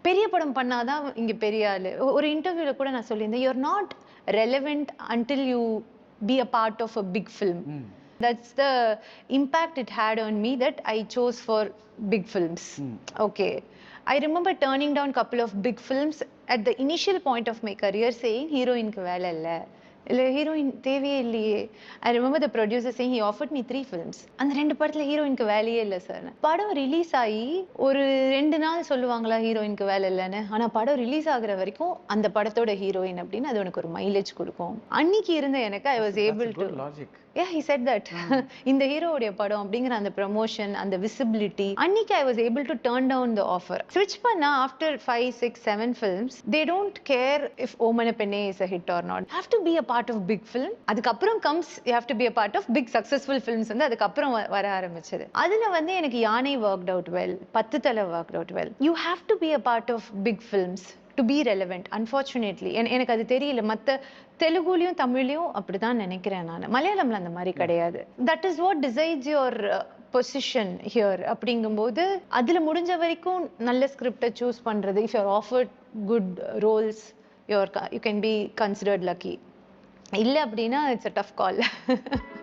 பெரிய படம் பண்ணாதான் இங்க பெரிய ஆளு. ஒரு இன்டர்வியூல கூட நான் சொல்லியிருந்தேன், you are not relevant until you be a part of a big film. That's the impact it had on me that I chose for big films. Okay. I remember turning down couple of big films at the initial point of my career saying heroine ku vela illa. இல்ல heroine தேவையே இல்லையே. I remember the producer saying he offered me 3 films. அந்த 2 படத்துல ஹீரோயினுக்கு வேலையே இல்லை sir. படம் release ஆகி ஒரு 2 நாள் சொல்லுவாங்களா ஹீரோயினுக்கு வேலை இல்லைன்னு. ஆனா படம் ரிலீஸ் ஆகுற வரைக்கும் அந்த படத்தோட ஹீரோயின் அப்படின்னு அது உனக்கு ஒரு மைலேஜ் கொடுக்கும். அன்னைக்கு இருந்த எனக்கு ஐ was able to yeah he said that இந்த ஹீரோவுடைய படம் அப்படிங்கிற அந்த ப்ரமோஷன், அந்த விசிபிலிட்டி, அன்னைக்கு I was able to turn down the offer. ஸ்விட்ச் பண்ணா after 5, 6, 7 films they don't care if Omana Penne is a hit or not. Have to be a part of big film. அதுக்கப்புறம் comes you have to be a part of big successful films வந்து அதுக்கப்புறம் வர ஆரம்பிச்சது. அதுல வந்து எனக்கு யானை ஒர்க்ட் அவுட் வெல், 10 தலை worked out well. You have to be a part of big films to be relevant. Unfortunately எனக்கு அது தெரியல. மற்ற தெலுங்குலையும் தமிழ்லையும் அப்படிதான் நினைக்கிறேன் நான். மலையாளம்ல அந்த மாதிரி கிடையாது. that is what decides your position here. அப்படிங்கும்போது அதுல முடிஞ்ச வரைக்கும் நல்ல ஸ்கிரிப்டை சூஸ் பண்றது. if you are offered good roles you can be considered lucky. இல்லை அப்படின்னா it's a tough call.